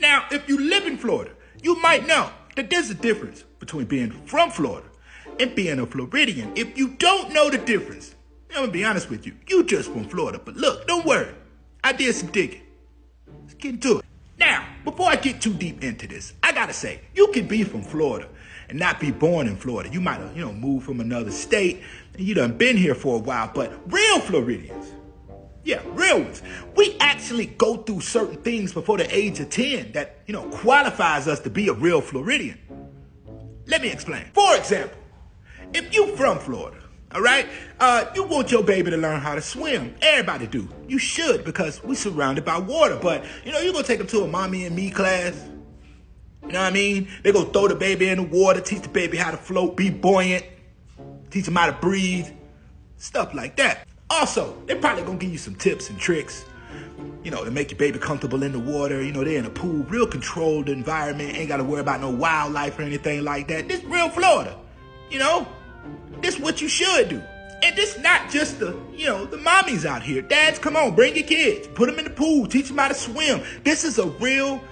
Now, if you live in Florida, you might know that there's a difference between being from Florida and being a Floridian. If you don't know the difference, I'm gonna be honest with you, you just from Florida. But look, don't worry, I did some digging. Let's get into it. Now, before I get too deep into this, I gotta say, you can be from Florida and not be born in Florida. You might have, moved from another state and you done been here for a while, but real Floridians, yeah, real ones, we actually go through certain things before the age of 10 that, qualifies us to be a real Floridian. Let me explain. For example, if you from Florida, all right, you want your baby to learn how to swim. Everybody do. You should, because we surrounded by water. But, you're going to take them to a mommy and me class. You know what I mean? They're going to throw the baby in the water, teach the baby how to float, be buoyant, teach them how to breathe, stuff like that. Also, they're probably going to give you some tips and tricks, to make your baby comfortable in the water. They're in a pool, real controlled environment. Ain't got to worry about no wildlife or anything like that. This real Florida, this what you should do. And this not just the mommies out here. Dads, come on, bring your kids. Put them in the pool, teach them how to swim. This is a real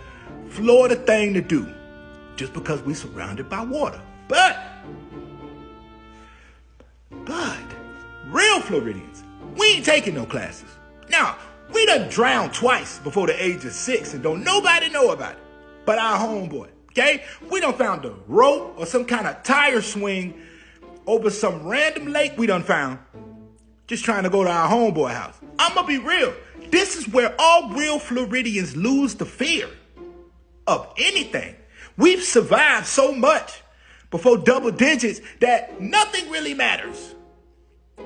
Florida thing to do, just because we're surrounded by water. But real Floridians, we ain't taking no classes. Now, we done drowned twice before the age of 6 and don't nobody know about it but our homeboy, okay? We done found a rope or some kind of tire swing over some random lake we done found, just trying to go to our homeboy house. I'm gonna be real. This is where all real Floridians lose the fear of anything. We've survived so much before double digits that nothing really matters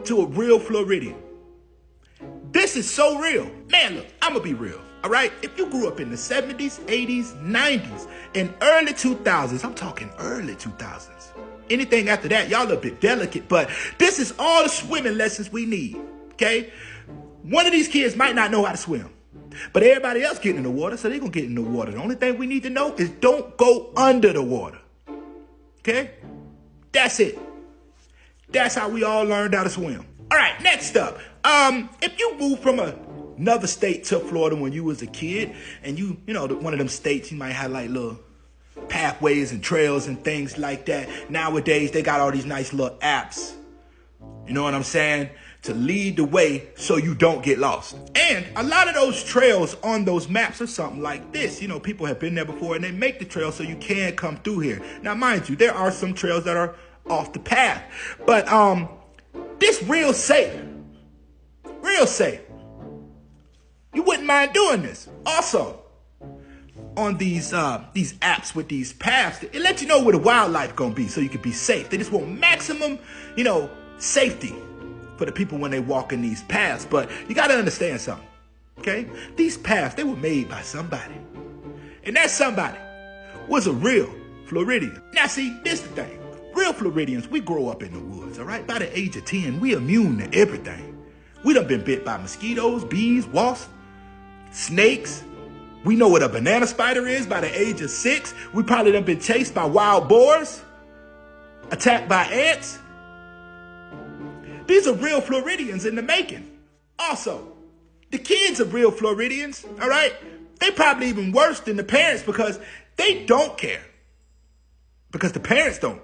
to a real Floridian. This is so real. Man, look, I'm gonna be real, all right? If you grew up in the 70s, 80s, 90s, and early 2000s, I'm talking early 2000s. Anything after that, y'all a bit delicate, but this is all the swimming lessons we need, okay? One of these kids might not know how to swim, but everybody else getting in the water, so they're gonna get in the water. The only thing we need to know is don't go under the water, okay? That's it. That's how we all learned how to swim. All right, next up, if you moved from another state to Florida when you was a kid, and one of them states, you might have like little pathways and trails and things like that. Nowadays, they got all these nice little apps, you know what I'm saying, to lead the way so you don't get lost. And a lot of those trails on those maps are something like this. People have been there before and they make the trail so you can come through here. Now, mind you, there are some trails that are off the path, but this real safe. Real safe. You wouldn't mind doing this. Also, on these apps with these paths, it lets you know where the wildlife gonna be so you can be safe. They just want maximum, safety for the people when they walk in these paths. But you gotta understand something, okay? These paths, they were made by somebody. And that somebody was a real Floridian. Now see, this is the thing. Real Floridians, we grow up in the woods, all right? By the age of 10, we immune to everything. We done been bit by mosquitoes, bees, wasps, snakes. We know what a banana spider is by the age of 6. We probably done been chased by wild boars, attacked by ants. These are real Floridians in the making. Also, the kids of real Floridians, all right? They probably even worse than the parents because they don't care. Because the parents don't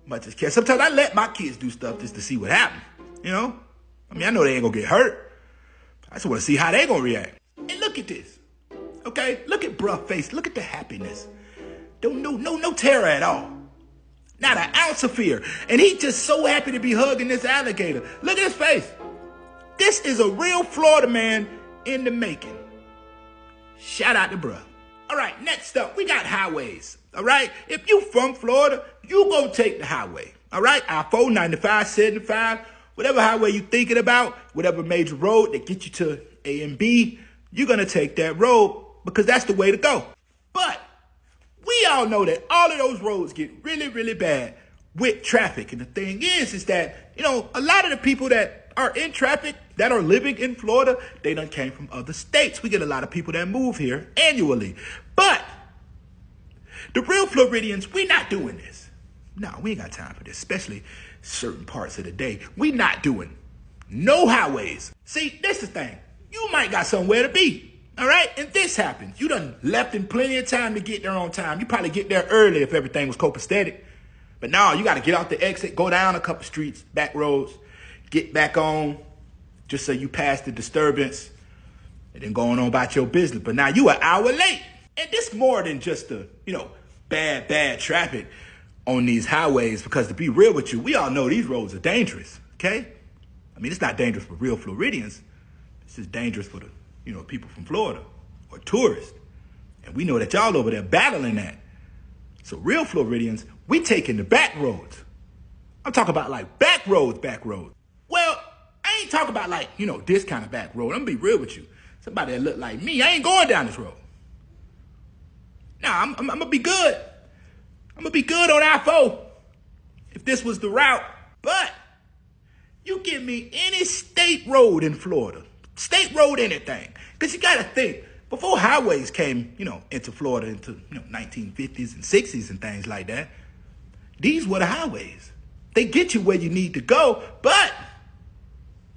much as care. Sometimes I let my kids do stuff just to see what happens, I know they ain't gonna get hurt. I just want to see how they gonna react. And look at this, okay? Look at bruh face. Look at the happiness. No terror at all. Not an ounce of fear. And he just so happy to be hugging this alligator. Look at his face. This is a real Florida man in the making. Shout out to bruh. All right, next up, we got highways. All right, if you from Florida, you gonna take the highway. All right, I-4, 95, 75, whatever highway you thinking about, whatever major road that get you to A and B, you're gonna take that road because that's the way to go. But we all know that all of those roads get really, really bad with traffic. And the thing is that, a lot of the people that are in traffic, that are living in Florida, they done came from other states. We get a lot of people that move here annually. But the real Floridians, we not doing this. No, we ain't got time for this, especially certain parts of the day. We not doing no highways. See, this is the thing. You might got somewhere to be. All right? And this happens. You done left in plenty of time to get there on time. You probably get there early if everything was copacetic. But now you got to get out the exit, go down a couple streets, back roads, get back on, just so you pass the disturbance, and then going on about your business. But now you an hour late. And this more than just the, bad traffic on these highways, because to be real with you, we all know these roads are dangerous, okay? I mean, it's not dangerous for real Floridians. It's just dangerous for the, people from Florida or tourists. And we know that y'all over there battling that. So real Floridians, we taking the back roads. I'm talking about like back roads. Well, I ain't talking about like, this kind of back road. I'm gonna be real with you. Somebody that look like me, I ain't going down this road. Nah, I'm gonna be good. I'm gonna be good on I-4 if this was the route. But you give me any state road in Florida, state road anything. Because you gotta think, before highways came, into Florida into 1950s and 60s and things like that, these were the highways. They get you where you need to go, but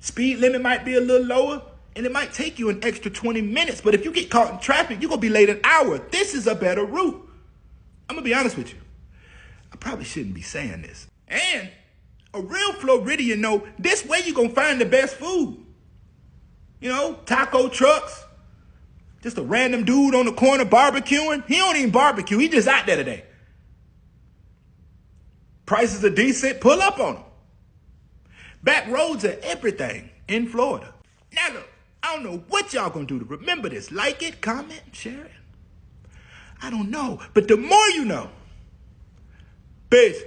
speed limit might be a little lower, and it might take you an extra 20 minutes. But if you get caught in traffic, you're gonna be late an hour. This is a better route. I'm gonna be honest with you. I probably shouldn't be saying this. And a real Floridian know this way you're gonna find the best food. Taco trucks. Just a random dude on the corner barbecuing. He don't even barbecue. He just out there today. Prices are decent. Pull up on them. Back roads are everything in Florida. Now look, I don't know what y'all gonna do to remember this. Like it, comment, share it. I don't know. But the more you know. Peace.